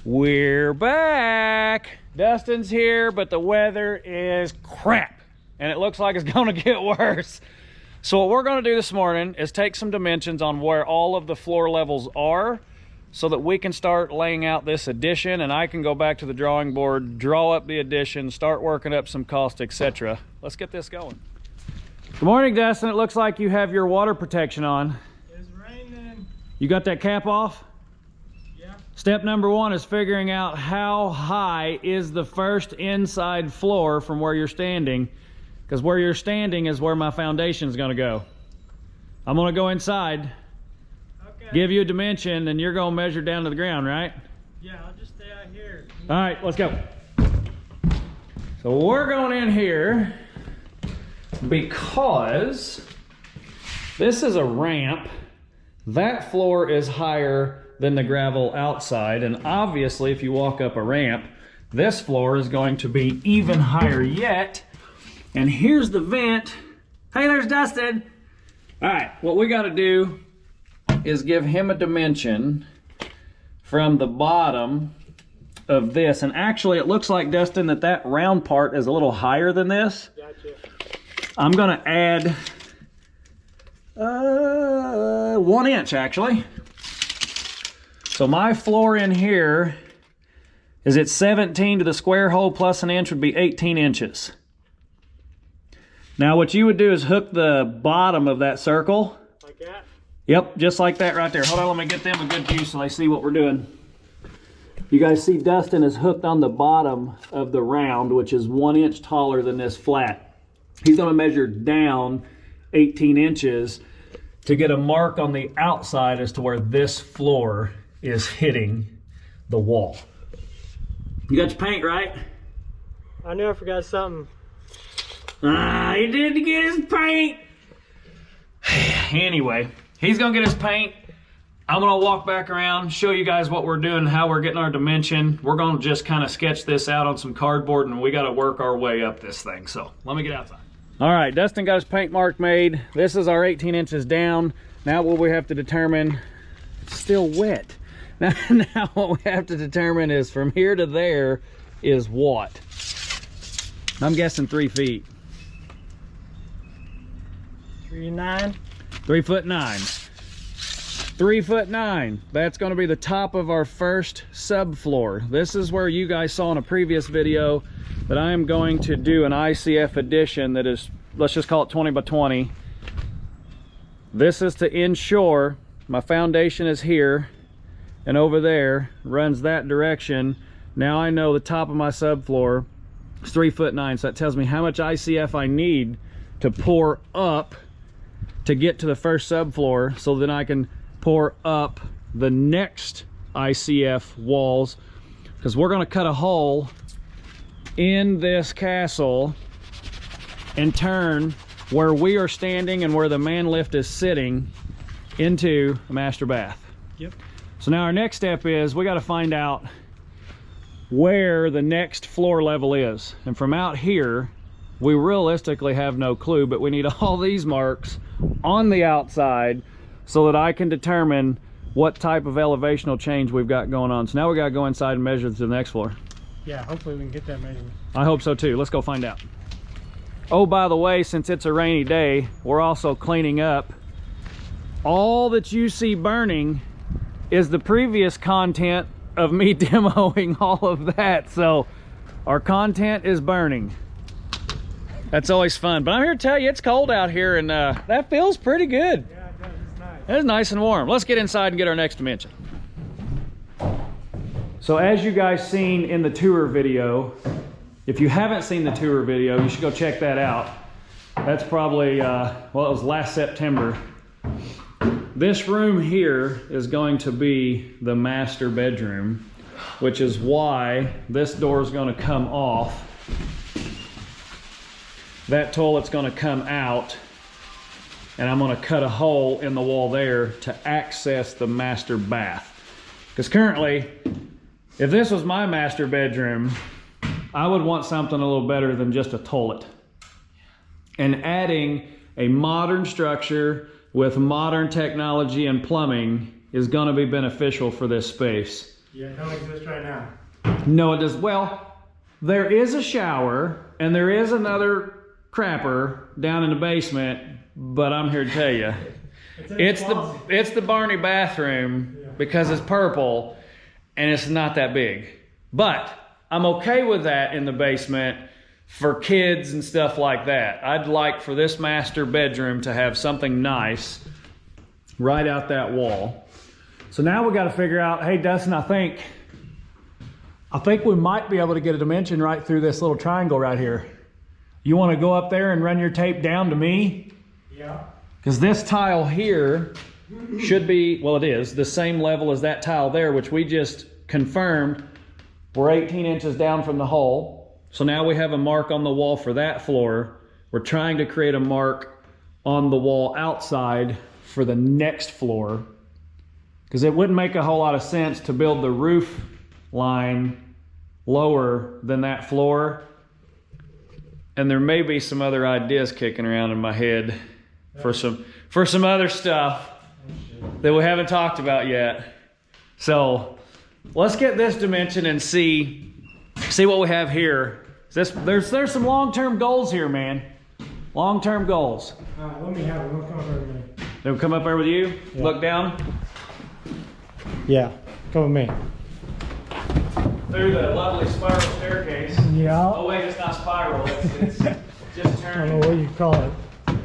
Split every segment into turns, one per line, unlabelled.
We're back. Dustin's here, but the weather is crap and it looks like it's gonna get worse. So what we're gonna do this morning is take some dimensions on where all of the floor levels are so that we can start laying out this addition, and I can go back to the drawing board, draw up the addition, start working up some cost, etc. Let's get this going. Good morning, Dustin. It looks like you have your water protection on.
It's raining.
You got that cap off?
Yeah.
Step number one is figuring out how high is the first inside floor from where you're standing, because where you're standing is where my foundation is going to go. I'm going to go inside,
Okay.
give you a dimension, and you're going to measure down to the ground, right?
Yeah, I'll just stay out here.
All right, let's go. So we're going in here because this is a ramp. That floor is higher than the gravel outside, and obviously if you walk up a ramp, this floor is going to be even higher yet. And here's the vent. Hey, there's Dustin. All right, what we got to do is give him a dimension from the bottom of this. And actually it looks like, Dustin, that that round part is a little higher than this.
Gotcha.
I'm gonna add 1 inch actually. So my floor in here is at 17 to the square hole, plus 1 inch would be 18 inches. Now what you would do is hook the bottom of that circle.
Like that?
Yep, just like that right there. Hold on, let me get them a good view so they see what we're doing. You guys see Dustin is hooked on the bottom of the round, which is 1 inch taller than this flat. He's gonna measure down 18 inches to get a mark on the outside as to where this floor is hitting the wall. You got your paint, right?
I knew I forgot something.
Ah, he didn't get his paint. Anyway, he's gonna get his paint. I'm gonna walk back around, show you guys what we're doing, how we're getting our dimension. We're gonna just kind of sketch this out on some cardboard, and we gotta work our way up this thing. So let me get outside. All right, Dustin got his paint mark made. This is our 18 inches down. Now what we have to determine, it's still wet. Now what we have to determine is from here to there is what? I'm guessing 3 feet.
3'9".
3'9". 3'9". That's going to be the top of our first subfloor. This is where you guys saw in a previous video that I am going to do an ICF addition that is, let's just call it 20 by 20. This is to ensure my foundation is here and over there runs that direction. Now I know the top of my subfloor is 3'9", so that tells me how much ICF I need to pour up to get to the first subfloor, so then I can pour up the next ICF walls, because we're going to cut a hole in this castle and turn where we are standing and where the man lift is sitting into a master bath.
Yep.
So now our next step is we got to find out where the next floor level is, and from out here we realistically have no clue, but we need all these marks on the outside so that I can determine what type of elevational change we've got going on. So now we got to go inside and measure to the next floor.
Yeah, hopefully we can get that measurement.
I hope so too. Let's go find out. Oh, by the way, since it's a rainy day, we're also cleaning up. All that you see burning is the previous content of me demoing all of that. So our content is burning. That's always fun. But I'm here to tell you it's cold out here, and that feels pretty good.
Yeah, it does. It's nice.
It's nice and warm. Let's get inside and get our next dimension. So as you guys seen in the tour video, if you haven't seen the tour video, you should go check that out. That's probably, well, it was last September. This room here is going to be the master bedroom, which is why this door is going to come off. That toilet's going to come out, and I'm going to cut a hole in the wall there to access the master bath. Because currently, if this was my master bedroom, I would want something a little better than just a toilet. And adding a modern structure with modern technology and plumbing is going to be beneficial for this space.
Yeah, it don't exist right now.
No, it does. Well, there is a shower and there is another crapper down in the basement, but I'm here to tell you, it's the Barney bathroom because it's purple and it's not that big. But I'm okay with that in the basement for kids and stuff like that. I'd like for this master bedroom to have something nice right out that wall. So now we got to figure out, hey Dustin, I think we might be able to get a dimension right through this little triangle right here. You want to go up there and run your tape down to me?
Yeah.
Because this tile here should be, well it is, the same level as that tile there, which we just confirmed we're 18 inches down from the hole. So now we have a mark on the wall for that floor. We're trying to create a mark on the wall outside for the next floor, because it wouldn't make a whole lot of sense to build the roof line lower than that floor. And there may be some other ideas kicking around in my head for some other stuff that we haven't talked about yet. So let's get this dimension and see what we have here. There's some long-term goals here, man. Long-term goals.
All right, let me have it. We'll come over with me.
They'll come up there with you?
Yeah.
Look down?
Yeah, come with me.
Through the lovely spiral staircase.
Yeah.
Oh wait, it's not spiral, it's just
I don't
turning.
know what you call it.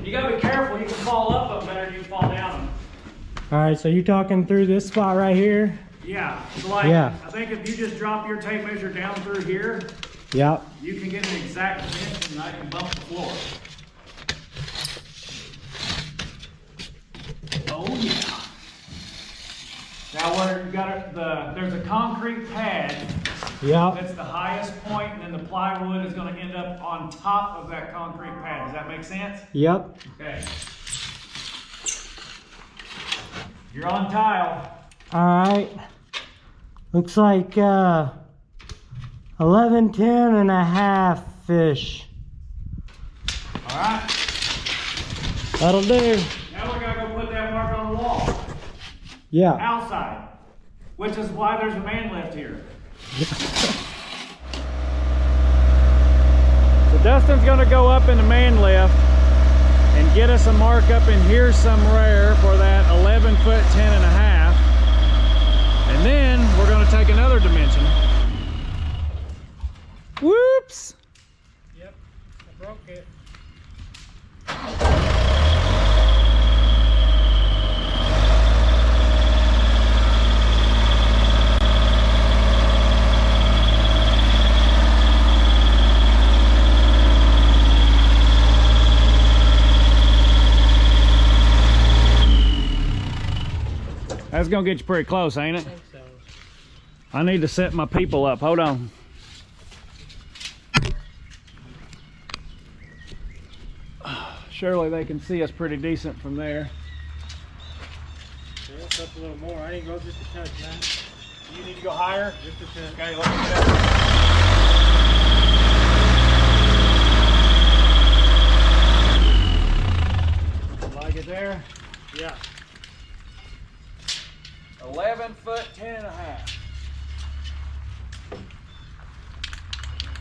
You gotta be careful, you can fall up better than you can fall down.
All right, so you're talking through this spot right here?
Yeah, so like,
Yeah.
I think if you just drop your tape measure down through here,
Yep.
you can get an exact dimension and I can bump the floor. Oh yeah. Now where you got there's a concrete pad.
Yep.
That's the highest point, and then the plywood is going to end up on top of that concrete pad. Does that make sense?
Yep.
Okay. You're on tile.
All right. Looks like 11, 10 and a half fish.
All right.
That'll do.
Now we're going to go put that mark on the wall.
Yeah.
Outside. Which is why there's a man lift here. So Dustin's going to go up in the man lift and get us a mark up in here somewhere for that 11 foot 10 and a half. And then we're going to take another dimension. Whoops!
Yep, I broke it.
That's gonna get you pretty close, ain't it?
I think so.
I need to set my people up. Hold on. Surely they can see us pretty decent from there.
Yeah, it's up a little more. I didn't go just a touch, man.
You need to go higher?
Just a touch.
Okay, let me get up. Like it there?
Yeah.
11 foot 10 and a half.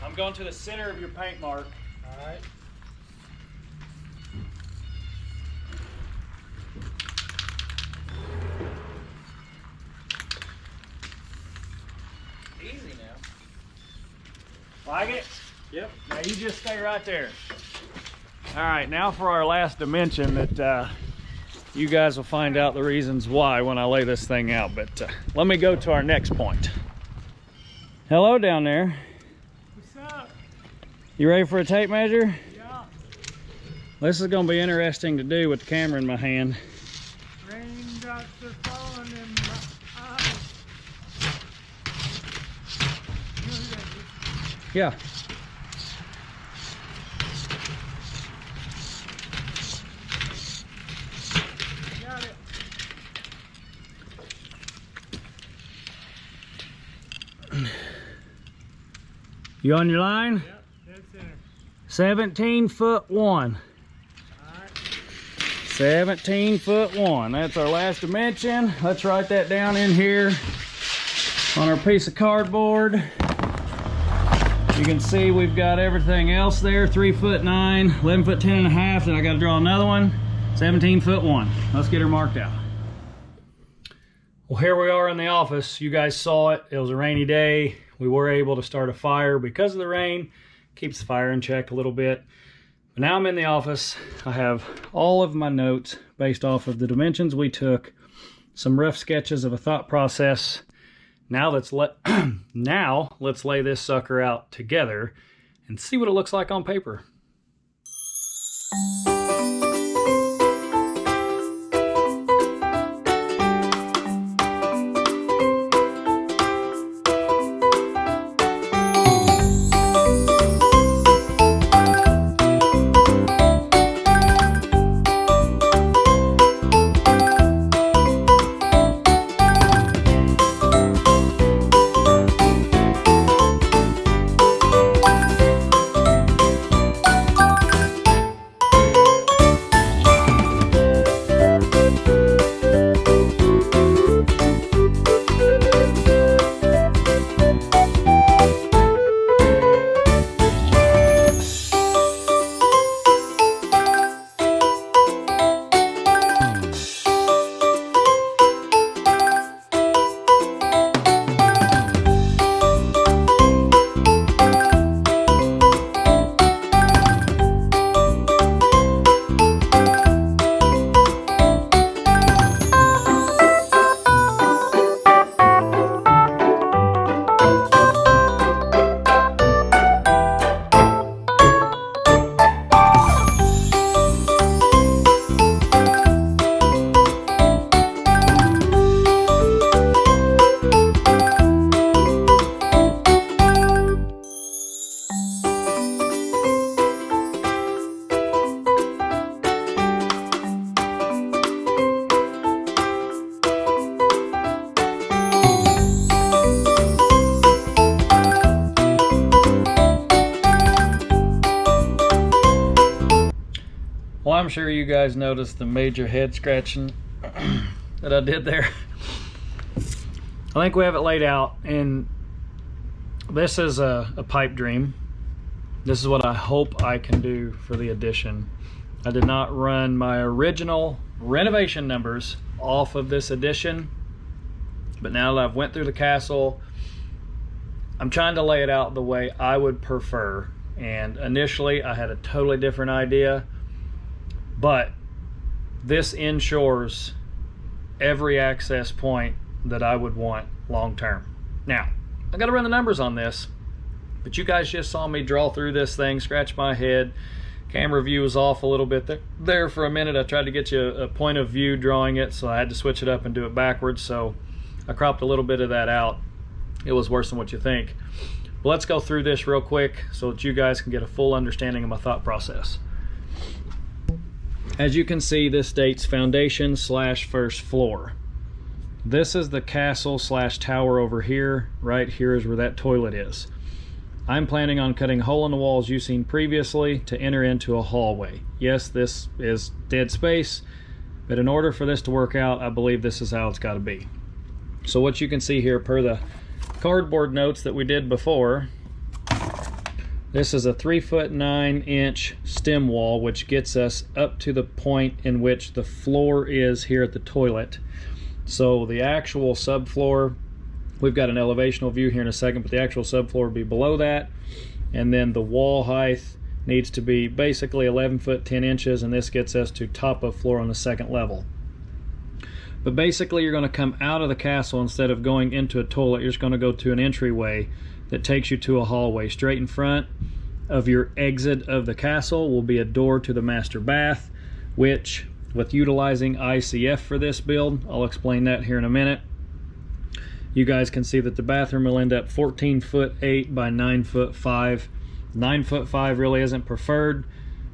I'm going to the center of your paint mark.
All right.
Easy now. Like it?
Yep.
Now you just stay right there. All right, now for our last dimension that you guys will find out the reasons why when I lay this thing out. But let me go to our next point. Hello down there.
What's up?
You ready for a tape measure?
Yeah.
This is going to be interesting to do with the camera in my hand.
Raindrops are falling in my eyes.
Yeah.
Got it.
You on your line?
Yep, dead center.
17 foot 1.
All right.
17 foot 1. That's our last dimension. Let's write that down in here. On our piece of cardboard, you can see we've got everything else there. 3'9", 11'10.5", then I gotta draw another one, 17'1". Let's get her marked out. Well, here we are in the office. You guys saw it. It was a rainy day. We were able to start a fire because of the rain. Keeps the fire in check a little bit. But now I'm in the office. I have all of my notes based off of the dimensions we took, some rough sketches of a thought process. Now let's lay this sucker out together and see what it looks like on paper. Well, I'm sure you guys noticed the major head scratching that I did there. I think we have it laid out, and this is a pipe dream. This is what I hope I can do for the addition. I did not run my original renovation numbers off of this addition, but now that I've went through the castle, I'm trying to lay it out the way I would prefer. And initially I had a totally different idea, but this ensures every access point that I would want long term. Now, I got to run the numbers on this, but you guys just saw me draw through this thing, scratch my head. Camera view was off a little bit there for a minute. I tried to get you a point of view drawing it, so I had to switch it up and do it backwards, so I cropped a little bit of that out. It was worse than what you think. But let's go through this real quick so that you guys can get a full understanding of my thought process. As you can see, this states foundation / first floor. This is the castle / tower over here. Right here is where that toilet is. I'm planning on cutting a hole in the walls you've seen previously to enter into a hallway. Yes, this is dead space, but in order for this to work out, I believe this is how it's got to be. So what you can see here, per the cardboard notes that we did before, this is a 3'9" stem wall, which gets us up to the point in which the floor is here at the toilet. So the actual subfloor, we've got an elevational view here in a second, but the actual subfloor will be below that. And then the wall height needs to be basically 11 foot 10 inches, and this gets us to top of floor on the second level. But basically you're going to come out of the castle. Instead of going into a toilet, you're just going to go to an entryway that takes you to a hallway. Straight in front of your exit of the castle will be a door to the master bath, which, with utilizing ICF for this build, I'll explain that here in a minute. You guys can see that the bathroom will end up 14'8" by 9'5". 9'5" really isn't preferred,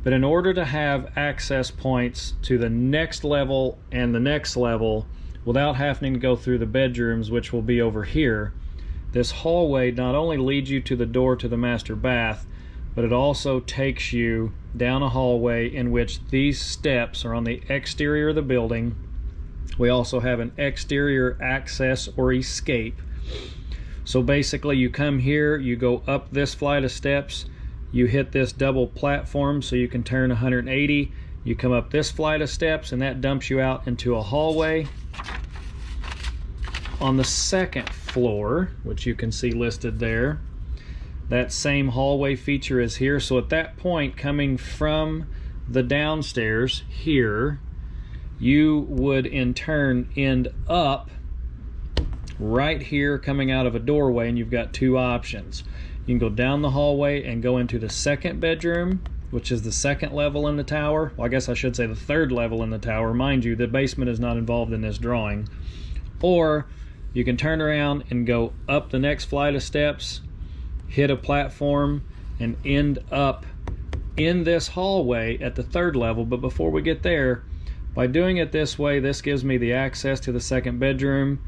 but in order to have access points to the next level and the next level without having to go through the bedrooms, which will be over here, this hallway not only leads you to the door to the master bath, but it also takes you down a hallway in which these steps are on the exterior of the building. We also have an exterior access or escape. So basically you come here, you go up this flight of steps, you hit this double platform so you can turn 180, you come up this flight of steps, and that dumps you out into a hallway. On the second floor, which you can see listed there, that same hallway feature is here. So at that point, coming from the downstairs here, you would in turn end up right here coming out of a doorway, and you've got two options. You can go down the hallway and go into the second bedroom, which is the second level in the tower. Well, I guess I should say the third level in the tower. Mind you, the basement is not involved in this drawing. Or you can turn around and go up the next flight of steps, hit a platform, and end up in this hallway at the third level. But before we get there, by doing it this way, this gives me the access to the second bedroom.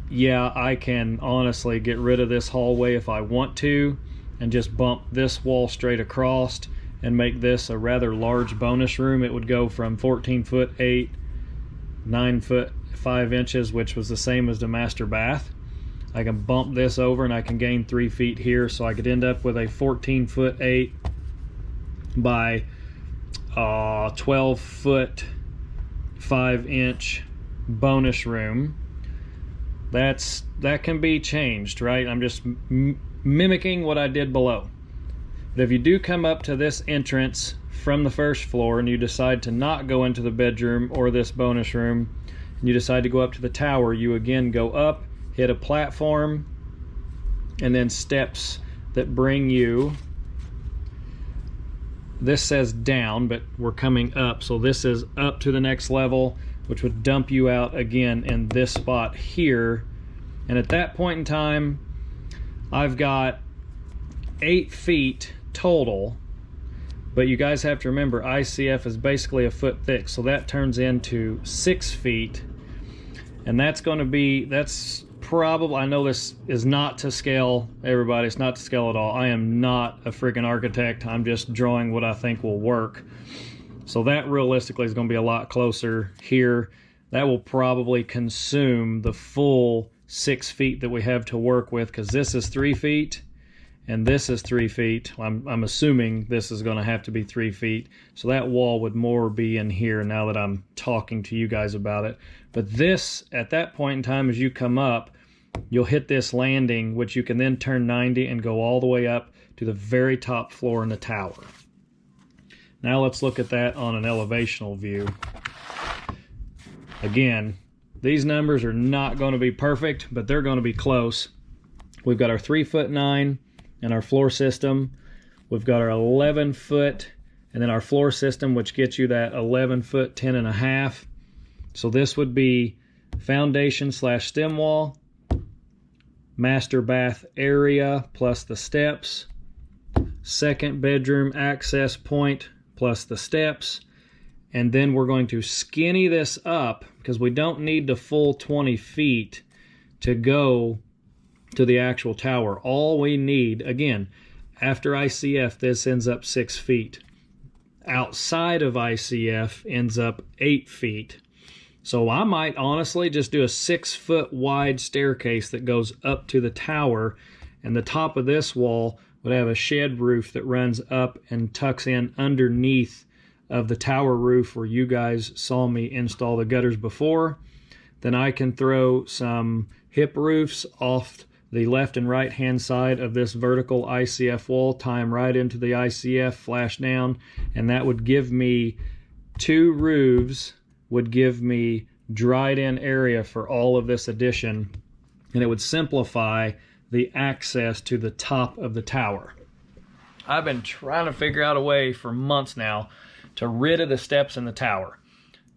Yeah, I can honestly get rid of this hallway if I want to and just bump this wall straight across and make this a rather large bonus room. It would go from 14 foot 8, 9 foot 5 inches, which was the same as the master bath. I can bump this over and I can gain 3 feet here, so I could end up with a 14 foot 8 by 12 foot 5 inch bonus room. That can be changed, right? I'm just mimicking what I did below. But if you do come up to this entrance from the first floor and you decide to not go into the bedroom or this bonus room, and you decide to go up to the tower, you again go up, hit a platform, and then steps that bring you, this says down, but we're coming up, so this is up to the next level, which would dump you out again in this spot here. And at that point in time, I've got 8 feet total, but you guys have to remember ICF is basically a foot thick, so that turns into 6 feet, and that's going to be, that's probably, I know this is not to scale, everybody, it's not to scale at all. I am not a freaking architect. I'm just drawing what I think will work. So that realistically is going to be a lot closer here. That will probably consume the full 6 feet that we have to work with, because this is 3 feet and this is 3 feet. I'm assuming this is going to have to be 3 feet. So that wall would more be in here now that I'm talking to you guys about it. But this, at that point in time, as you come up, you'll hit this landing, which you can then turn 90 and go all the way up to the very top floor in the tower. Now let's look at that on an elevational view. Again, these numbers are not going to be perfect, but they're going to be close. We've got our 3'9" and our floor system. We've got our 11 foot and then our floor system, which gets you that 11 foot 10.5. So this would be foundation / stem wall, master bath area plus the steps, second bedroom access point plus the steps, and then we're going to skinny this up because we don't need the full 20 feet to go to the actual tower. All we need, again, after ICF, this ends up 6 feet. Outside of ICF ends up 8 feet. So I might honestly just do a 6 foot wide staircase that goes up to the tower, and the top of this wall would have a shed roof that runs up and tucks in underneath of the tower roof where you guys saw me install the gutters before. Then I can throw some hip roofs off the left and right hand side of this vertical ICF wall, tie them right into the ICF, flash down, and that would give me 2 roofs, would give me dried in area for all of this addition, and it would simplify the access to the top of the tower. I've been trying to figure out a way for months now to rid of the steps in the tower.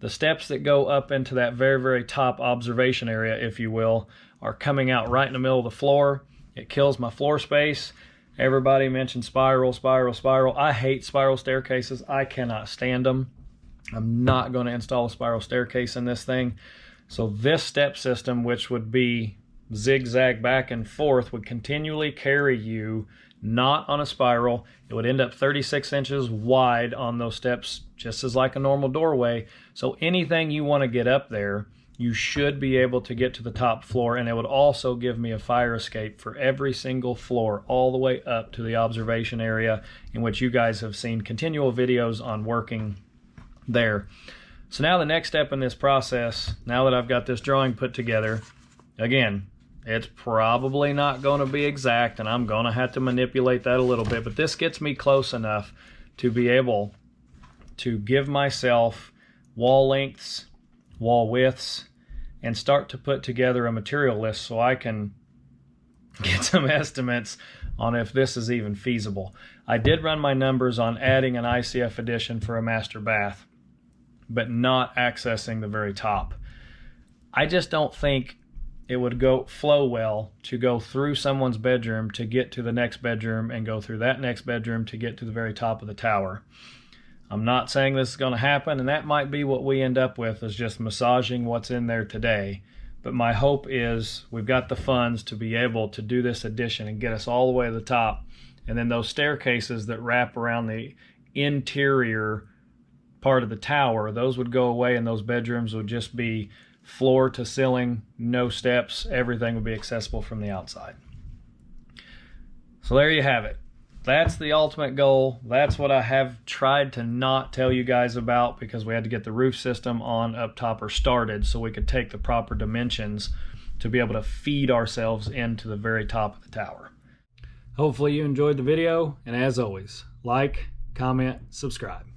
The steps that go up into that very, very top observation area, if you will, are coming out right in the middle of the floor. It kills my floor space. Everybody mentioned spiral, spiral, spiral. I hate spiral staircases. I cannot stand them. I'm not going to install a spiral staircase in this thing. So this step system, which would be zigzag back and forth, would continually carry you not on a spiral. It would end up 36 inches wide on those steps, just as like a normal doorway. So anything you want to get up there, you should be able to get to the top floor, and it would also give me a fire escape for every single floor all the way up to the observation area, in which you guys have seen continual videos on working there. So now the next step in this process, now that I've got this drawing put together, again, it's probably not going to be exact, and I'm going to have to manipulate that a little bit, but this gets me close enough to be able to give myself wall lengths, wall widths, and start to put together a material list so I can get some estimates on if this is even feasible. I did run my numbers on adding an ICF addition for a master bath, but not accessing the very top. I just don't think it would flow well to go through someone's bedroom to get to the next bedroom and go through that next bedroom to get to the very top of the tower. I'm not saying this is going to happen, and that might be what we end up with, is just massaging what's in there today. But my hope is we've got the funds to be able to do this addition and get us all the way to the top. And then those staircases that wrap around the interior part of the tower, those would go away, and those bedrooms would just be floor to ceiling, no steps. Everything would be accessible from the outside. So there you have it. That's the ultimate goal. That's what I have tried to not tell you guys about, because we had to get the roof system on up top or started so we could take the proper dimensions to be able to feed ourselves into the very top of the tower. Hopefully you enjoyed the video, and as always, like, comment, subscribe.